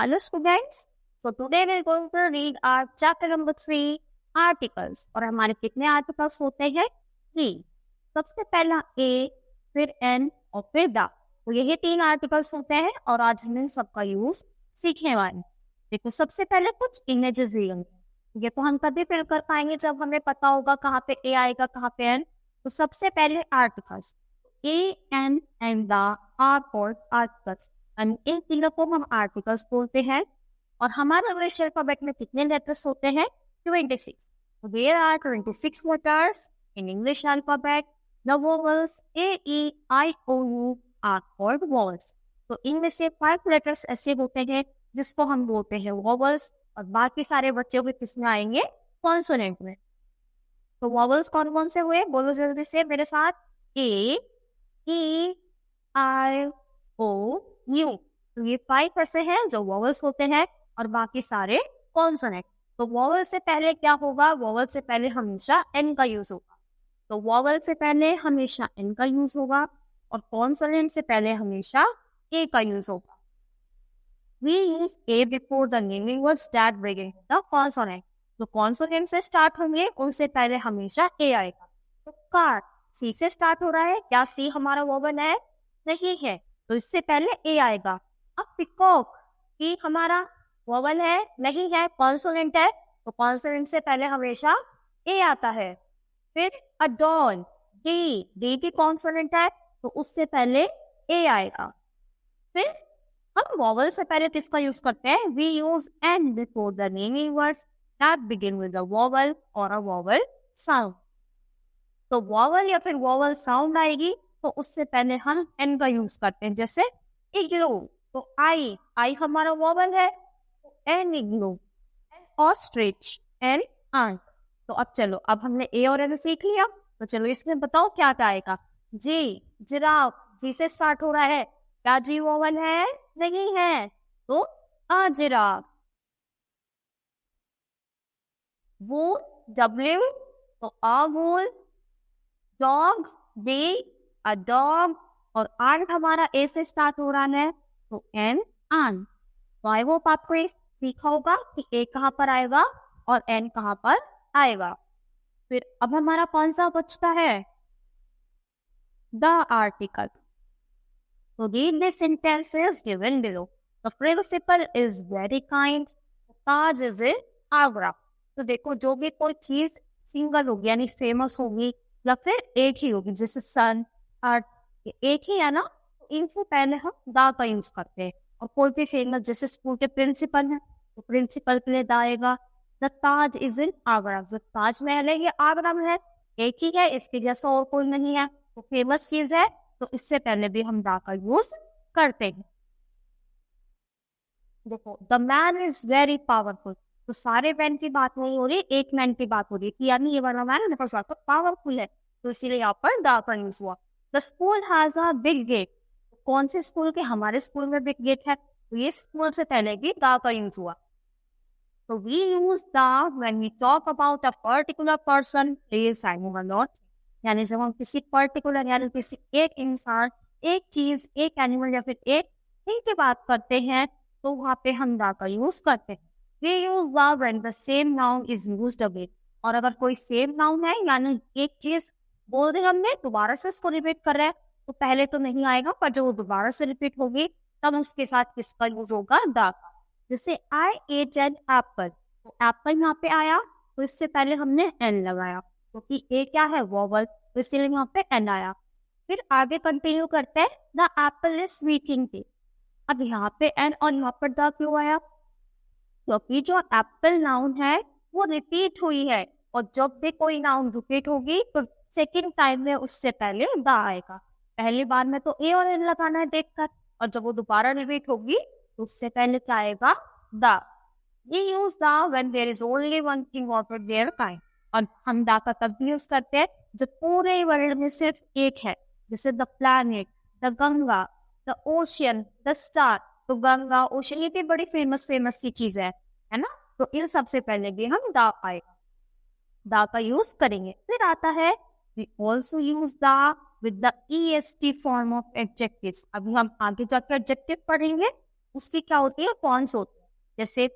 Hello students, so today we are going to read our chapter number 3 articles. और हमारे कितने articles होते हैं? 3. सबसे पहला A, फिर N और फिर द. तो यही 3 आर्टिकल्स होते हैं और आज हम इन सबका यूज सीखने वाले हैं. देखो सबसे पहले कुछ इमेजेस दिए हैं. ये तो हम तभी फिल कर पाएंगे जब हमें पता होगा कहाँ पे A आएगा कहाँ पे N. तो सबसे पहले articles A, N and the are called articles. इन तीनों को हम आर्टिकल्स बोलते हैं. और हमारे इंग्लिश अल्फाबेट में कितने लेटर्स होते हैं? 26. There are 26 letters in English alphabet. The vowels A, E, I, O, U are called vowels. तो इनमें से 5 लेटर्स ऐसे होते हैं जिसको हम बोलते हैं vowels और बाकी सारे बच्चों के किसमें आएंगे? कॉन्सोनेंट में. तो vowels कौन कौन से हुए? बोलो जल्दी से मेरे साथ. A, E, I, O, U. तो ये 5 ऐसे हैं जो वॉवल्स होते हैं और बाकी सारे कॉन्सोनेंट. तो वॉवल से पहले क्या होगा? वॉवल से पहले हमेशा एन का यूज होगा. तो वॉवल से पहले हमेशा एन का यूज होगा और कॉन्सोनेंट से पहले हमेशा ए का यूज होगा. We use A before the naming words that begin with the consonant. तो कॉन्सोनेंट से स्टार्ट होंगे उनसे पहले हमेशा ए आएगा. तो कार सी से स्टार्ट हो रहा है. क्या सी हमारा वॉवल है? नहीं है, तो इससे पहले ए आएगा. अब पिकॉक की हमारा वॉवल है? नहीं है, कॉन्सोनेंट है. तो कॉन्सोनेंट से पहले हमेशा ए आता है. फिर अडॉन डी की कॉन्सोनेंट है तो उससे पहले ए आएगा. फिर हम वॉवल से पहले किसका यूज करते हैं? We use an before the naming words that begin with a vowel और अ वॉवल साउंड. तो वॉवल या फिर वॉवल साउंड आएगी तो उससे पहले हम एन का यूज करते हैं. जैसे इग्लू, तो आई हमारा वॉवल है, an igloo. An ostrich, an ant. तो अब चलो, अब हमने ए और एन सीख लिया. तो चलो इसमें बताओ क्या क्या आएगा. जी जिराफ, जी से स्टार्ट हो रहा है. क्या जी वॉवल है? नहीं है, तो अ जिराफ. वूल, डब्ल्यू, तो a wool. Dog, D, a dog. और आंट हमारा ए से स्टार्ट हो रहा है तो एन आंट. तो आई होप आपको ये सीखा होगा कि ए कहाँ पर आएगा और एन कहाँ पर आएगा. फिर अब हमारा कौन सा बचता है? The article. तो read the sentences given below. The principal is very kind. Taj is in Agra. तो देखो जो भी कोई चीज सिंगल होगी यानी फेमस होगी या फिर एक ही होगी, जैसे सन, अर्थ, एक ही है ना, तो इनसे पहले हम द का यूज करते हैं. और कोई भी फेमस जैसे स्कूल के प्रिंसिपल है तो प्रिंसिपल के लिए द आएगा. The Taj is in Agra. जो ताजमहल है ये आगरा में है, एक ही है, इसके जैसा और कोई नहीं है, तो फेमस चीज है, तो इससे पहले भी हम द का यूज करते हैं. देखो the man is very powerful. तो सारे मैन की बात नहीं हो रही, एक मैन की बात हो रही है, यानी ये वाला मैन बहुत ज्यादा पावरफुल है, तो इसीलिए यहाँ पर द का यूज हुआ. The school has a big gate. कौन से स्कूल के? हमारे स्कूल में बिग गेट है, तो ये स्कूल से पहले भी द का यूज हुआ. तो we use the when we talk about a particular person, place, animal और नॉट. यानी जब हम किसी पर्टिकुलर यानी किसी एक इंसान, एक चीज, एक एनिमल या फिर एक थिंग की बात करते हैं तो वहां पे हम द का यूज करते हैं. We use the when the same noun is used again. और अगर कोई सेम नाउन है यानी एक चीज बोल दी हमने, दोबारा से उसको रिपीट कर रहे हैं, तो पहले तो नहीं आएगा, पर जब वो दोबारा से रिपीट होगी तब उसके साथ किसका यूज होगा? द का. जैसे आई एट एन एप्पल. तो एप्पल यहाँ पे आया तो इससे पहले हमने एन लगाया क्योंकि तो ए क्या है? वॉवल, तो इसलिए यहाँ पे एन आया. फिर आगे कंटिन्यू करते हैं. The apple is sweet in taste. अब यहाँ पे एन और यहाँ पर द क्यों आया? क्योंकि जो एप्पल नाउन है वो रिपीट हुई है, और जब भी कोई नाउन रिपीट होगी तो सेकेंड टाइम में उससे पहले द आएगा. पहली बार में तो ए और एन लगाना है देखकर, और जब वो दोबारा रिपीट होगी तो उससे पहले क्या आएगा? The. We use the when there is only one thing of their kind. और हम द का तब यूज करते हैं जब पूरे वर्ल्ड में सिर्फ एक है, जैसे the planet, the Ganga, the ocean, the star. तो गंगा, ओशियन, ये भी बड़ी फेमस सी चीज है ना. तो इन सबसे पहले भी हम द आएगा, द का यूज करेंगे. फिर आता है we also use the with the est form of adjectives. अभी हम आगे जाकर एडजेक्टिव पढ़ेंगे, उसकी क्या होती है, फॉन्ट्स होती है। जैसे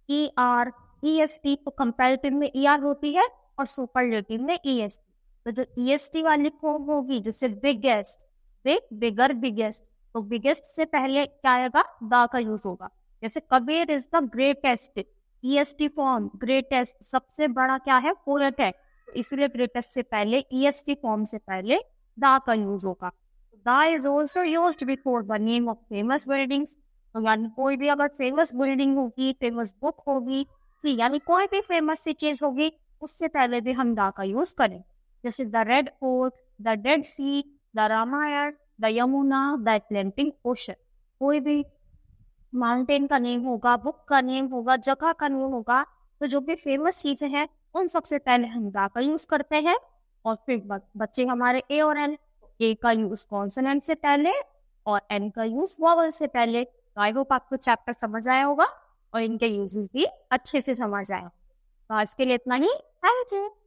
E R, E S T, तो कंपैरेटिव में ई आर होती है और सुपरलेटिव में ई एस टी। तो जो ई एस टी वाली फॉर्म होगी, जैसे बिगेस्ट, बिग, बिगर, बिगेस्ट, तो बिगेस्ट से पहले क्या आएगा, द का यूज होगा। जैसे Kabir is the greatest, E S T form greatest, सबसे बड़ा क्या है, पोएट है, तो इसलिए ग्रेटेस्ट से पहले, ई एस टी फॉर्म से पहले द का यूज होगा। The is also used before the name of famous buildings. तो यानी कोई भी अगर फेमस बिल्डिंग होगी, फेमस बुक होगी, यानी कोई भी फेमस सी चीज होगी, उससे पहले भी हम द का यूज करें। जैसे the Red Fort, the Dead Sea, the Ramayana, the Yamuna, the Atlantic Ocean. कोई भी माउंटेन का नेम होगा, बुक का नेम होगा, जगह का नेम होगा, तो जो भी फेमस चीजें हैं उन सबसे पहले हम द का यूज करते हैं। और फिर बच्चे हमारे ए और एन, ए का यूज कॉन्सोनेंट से पहले और एन का यूज वोवेल से पहले। तो आई होप आपको चैप्टर समझ आया होगा और इनके यूजेस भी अच्छे से समझ आए। तो आज के लिए इतना ही। Thank you.